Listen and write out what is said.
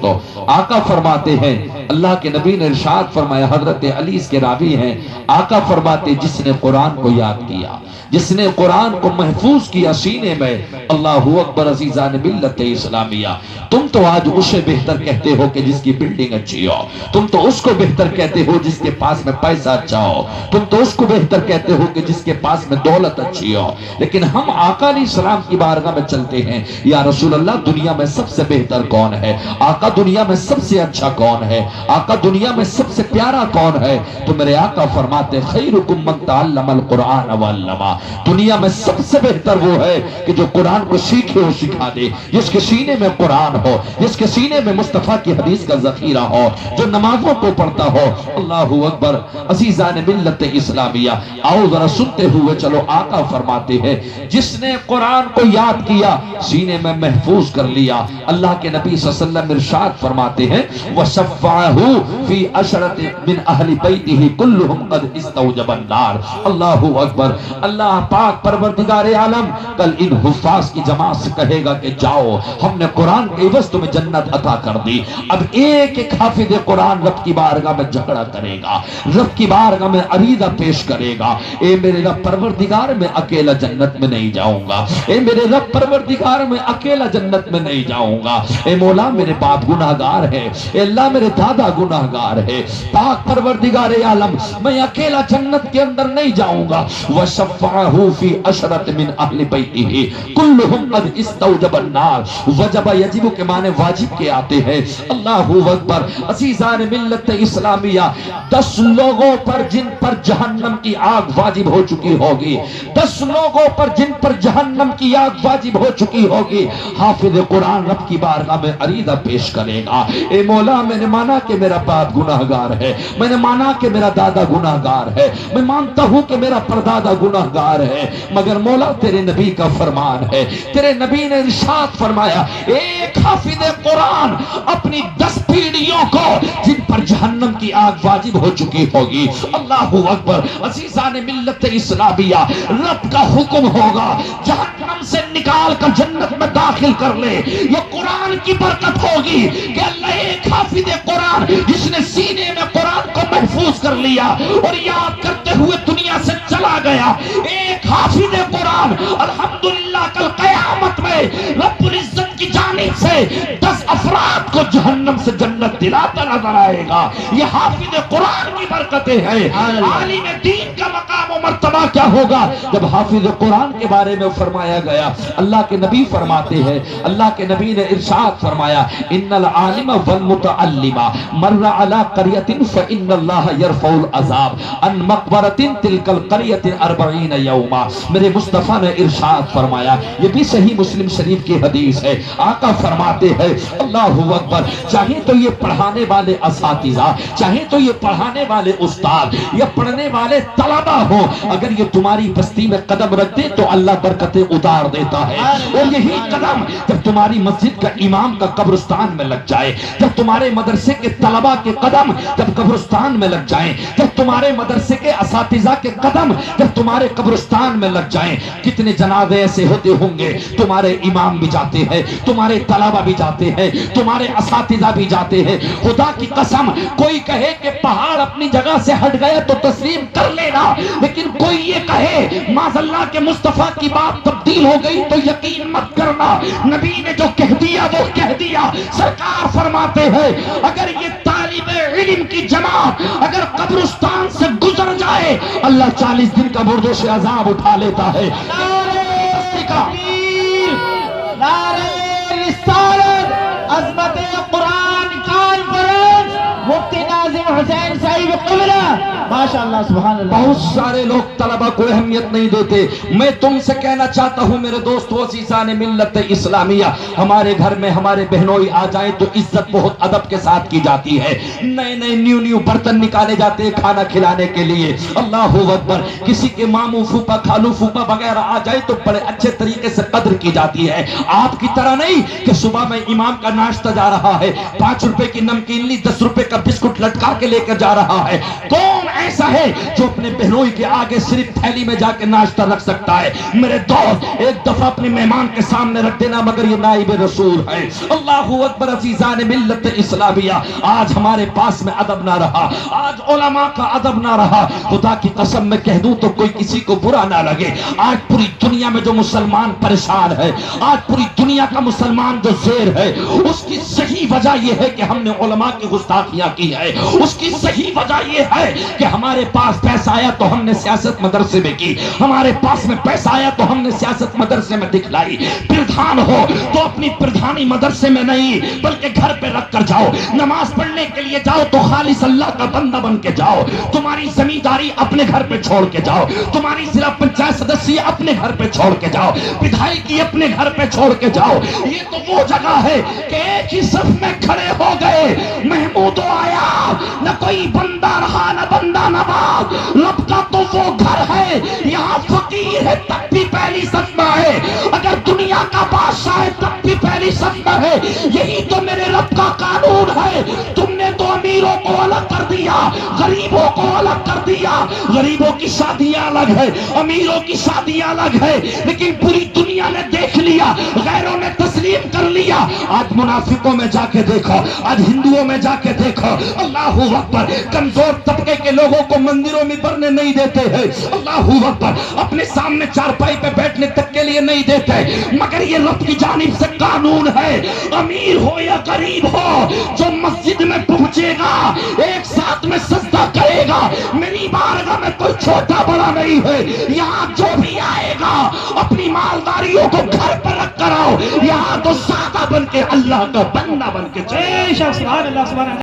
تو آقا فرماتے ہیں، اللہ کے نبی نے ارشاد فرمایا، حضرت علی اس کے راوی ہیں، آقا فرماتے جس نے قرآن کو یاد کیا، جس نے قرآن کو محفوظ کیا سینے میں، اللہ اکبر عزیزان ملت اسلامیہ، تم تو آج اسے بہتر کہتے ہو کہ جس کی بلڈنگ اچھی ہو، تم تو اس کو بہتر کہتے ہو جس کے پاس میں پیسہ اچھا ہو، تم تو اس کو بہتر کہتے ہو کہ جس کے پاس میں دولت اچھی ہو، لیکن ہم آقا علیہ السلام کی بارگاہ میں چلتے ہیں، یا رسول اللہ دنیا میں سب سے بہتر کون ہے؟ آقا دنیا میں سب سے اچھا کون ہے؟ آقا دنیا میں سب سے پیارا کون ہے؟ تو میرے آقا فرماتے خیرکم من تعلم القرآن وعلمہ، دنیا میں سب سے بہتر وہ ہے کہ جو قرآن کو سیکھے اور سکھا دے، جس کے سینے میں قرآن ہو، جس کے سینے میں مصطفیٰ کی حدیث کا ذخیرہ ہو، جو نمازوں کو پڑھتا ہو۔ اللہ اکبر عزیزان ملت اسلامیہ، آؤ ذرا سنتے ہوئے چلو، آقا فرماتے ہیں جس نے قرآن کو یاد کیا، سینے میں محفوظ کر لیا، اللہ کے نبی صلی اللہ علیہ وسلم ارشاد فرماتے ہیں وَشَفَّعَهُ فِي عَشْرَةٍ مِّنْ أَهْلِ بَيْتِهِ كُلُّهُمْ قَدْ اسْتَوْجَبَ النَّارِ۔ اللہ اکبر، اللہ پاک پروردگار عالم کل ان حفاظ کی جماعت سے کہے گا کہ جاؤ، ہم نے قرآن کے عوض تمہیں جنت عطا کر دی۔ اب ایک ایک حافظ قرآن رب کی بارگاہ میں جھگڑا کرے گا، رب کی بارگاہ میں عریضہ پیش کرے گا، اے میرے رب پروردگار میں اکیلا جنت میں نہیں جاؤں گا، اے میرے رب پروردگار میں اکیلا جنت میں نہیں جاؤں گا، اے مولا میرے باپ گناہگار ہے، اے اللہ میرے دادا گناہگار ہے، پاک پروردگار عالم میں اکیلا جنت کے اندر نہیں جاؤں گا۔ وَشَفَّعَهُ فِي عَشْرَةٍ مِّنْ أَهْلِ بَيْتِهِ كُلُّهُمْ قَدْ اسْتَوْجَبَ النَّارِ۔ وجب یجب کے معنی واجب کے آتے ہیں۔ اللہ اکبر، عزیزان ملت اسلامیہ، 10 لوگوں پر جن پر جہنم کی آگ واجب ہو چکی ہوگی، 10 لوگوں پر جن پر جہنم کی آگ واجب ہو چکی ہوگی، حافظ قرآن رب کی بارگاہ میں عریضہ پیش کرے گا، اے مولا میں نے مانا کہ میرا باپ گناہگار ہے، میں نے مانا کہ میرا دادا گناہگار ہے، میں مانتا ہوں کہ میرا پردادا گناہگار ہے، مگر مولا تیرے نبی کا فرمان ہے، تیرے نبی نے ارشاد فرمایا ایک حافظ قرآن اپنی 10 پیڑھیوں کو جن پر جہنم کی آگ واجب ہو چکی ہوگی، اللہ اکبر، عزیزان ملت اسلامیہ، رب کا حکم ہوگا جہنم سے نکال کر جنت میں داخل کر لے۔ یہ قرآن کی برکت ہوگی کہ اللہ ایک حافظ قرآن جس نے سینے میں قرآن کو محفوظ کر لیا اور یاد کرتے ہوئے دنیا سے چلا گیا، ایک حافظ قرآن الحمدللہ کل قیامت میں رب العزت کی جانب سے 10 افراد کو جہنم سے جنت دلاتا نظر آئے گا۔ یہ حافظ قرآن کی برکتیں ہیں۔ عالم دین کا مقام و مرتبہ کیا ہوگا جب حافظ قرآن کے بارے میں فرمایا گیا؟ اللہ کے نبی فرماتے ہیں، اللہ کے نبی نے ارشاد فرمایا ان العالم والمتعلم مر علی قریۃ فان اللہ یرفع العذاب عن مقبرۃ تلک القریۃ 40 یوما۔ میرے مصطفیٰ نے ارشاد فرمایا، یہ بھی صحیح مسلم شریف کی حدیث ہے، آقا فرماتے ہیں اللہ اکبر، چاہے تو یہ پڑھانے والے اساتذہ، چاہے تو یہ پڑھانے والے استاد یا پڑھنے والے طلبہ ہو، اگر یہ تمہاری بستی میں قدم رکھ دے تو اللہ برکتیں اتار دیتا ہے، اور یہی قدم جب تمہاری مسجد کا امام کا قبرستان میں لگ جائے، جب تمہارے مدرسے کے طلبہ کے قدم جب قبرستان میں لگ جائیں، جب تمہارے مدرسے کے اساتذہ کے قدم جب تمہارے قبرستان میں لگ جائیں، کتنے جنازے ایسے ہوتے ہوں گے، تمہارے امام بھی جاتے ہیں، تمہارے طلبہ بھی جاتے ہیں، تمہارے اساتذہ بھی جاتے ہیں۔ خدا کی قسم کوئی کہے کہ پہاڑ اپنی جگہ سے ہٹ گیا تو تسلیم کر لینا، لیکن کوئی یہ کہے معاذ اللہ کے مصطفیٰ کی بات تبدیل ہو گئی تو یقین مت کرنا، نبی نے جو کہہ دیا وہ کہہ دیا۔ سرکار فرماتے ہیں اگر یہ طالب علم کی جماعت اگر قبرستان سے گزر جائے، اللہ 40 دن کا مردوں سے عذاب اٹھا لیتا ہے۔ نعرہ رسالت، عظمت قرآن کانفرنس، مفتی ناظم حسین صاحب قبلہ، ماشاءاللہ سبحان اللہ۔ بہت سارے لوگ طلبہ کو اہمیت نہیں دیتے، میں تم سے کہنا چاہتا ہوں میرے دوستو عزیزان ملت اسلامیہ، ہمارے گھر میں ہمارے بہنوئی آ جائیں تو عزت بہت ادب کے ساتھ کی جاتی ہے، نئے نئے نیو برتن نکالے جاتے ہیں کھانا کھلانے کے لیے، اللہ اکبر، کسی کے ماموں پھوپا خالو پھوپا وغیرہ آ جائے تو بڑے اچھے طریقے سے قدر کی جاتی ہے، آپ کی طرح نہیں کہ صبح میں امام کا ناشتہ جا رہا ہے، 5 روپے کی نمکین لی 10 روپے کا بسکٹ لٹکا کے لے کر جا رہا ہے، قوم ایسا ہے جو اپنے بہنوئی کے آگے صرف تھیلی میں جا کے ناشتہ رکھ سکتا ہے. میرے دوست ایک دفعہ اپنے مہمان کے سامنے رکھ دینا مگر یہ نائب رسول ہے. اللہ اکبر. عزیزان ملت اسلامیہ, آج ہمارے پاس میں ادب نہ رہا, آج علماء کا ادب نہ رہا. خدا کی قسم میں کہہ دوں تو کوئی کسی کو برا نہ لگے, آج پوری دنیا میں جو مسلمان پریشان ہے, آج پوری دنیا کا مسلمان جو زیر ہے, اس کی صحیح وجہ یہ ہے کہ ہم نے علماء کی گستاخیاں کی ہے. اس کی صحیح وجہ یہ ہے کہ ہمارے پاس پیسہ آیا تو ہم نے سیاست مدرسے میں کی, ہمارے پاس میں پیسہ آیا تو ہم نے سیاست مدرسے میں دکھلائی. پردھان ہو تو اپنی پردھانی مدرسے میں نہیں بلکہ گھر پہ رکھ کر جاؤ. نماز پڑھنے کے لیے جاؤ تو خالص اللہ کا بندہ بن کے جاؤ. تمہاری زمینداری اپنے گھر پہ چھوڑ کے جاؤ, تمہاری ضلع پنچایت سدسیہ اپنے گھر پہ چھوڑ کے جاؤ, ودھائکی اپنے گھر پہ چھوڑ کے جاؤ. یہ تو وہ جگہ ہے کہ ایک ہی صف میں کھڑے ہو گئے, محمود آیا, نہ کوئی بندہ رہا نہ بندہ نواز. رب کا تو وہ گھر ہے, یہاں فقیر ہے تب بھی پہلی صف میں ہے, اگر دنیا کا بادشاہ ہے تب بھی پہلی صف میں ہے. یہی تو میرے رب کا قانون ہے. تم نے تو امیروں کو الگ کر دیا, غریبوں کو الگ کر دیا. غریبوں کی شادیاں الگ ہے, امیروں کی شادیاں الگ ہے, لیکن پوری دنیا نے دیکھ لیا, غیروں نے تسلیم کر لیا. آج منافقوں میں جا کے دیکھو, آج ہندوؤں میں جا کے دیکھو, اللہ اکبر, کمزور طبقے کے لوگوں کو مندروں میں بڑھنے نہیں دیتے ہیں. اللہ اکبر, اپنے سامنے چارپائی پہ بیٹھنے تک کے لیے نہیں دیتے. مگر یہ رب کی جانب سے قانون ہے, امیر ہو یا غریب ہو, جو مسجد میں پہنچے گا ایک ساتھ میں سجدہ کرے گا. میری بارگاہ میں کوئی چھوٹا بڑا نہیں ہے. یہاں جو بھی آئے گا اپنی مالداریوں کو گھر پر رکھ کر آؤ. یہاں تو سادہ بن کے اللہ کا بندہ بن کے بے شک. سبحان اللہ, سبحان اللہ.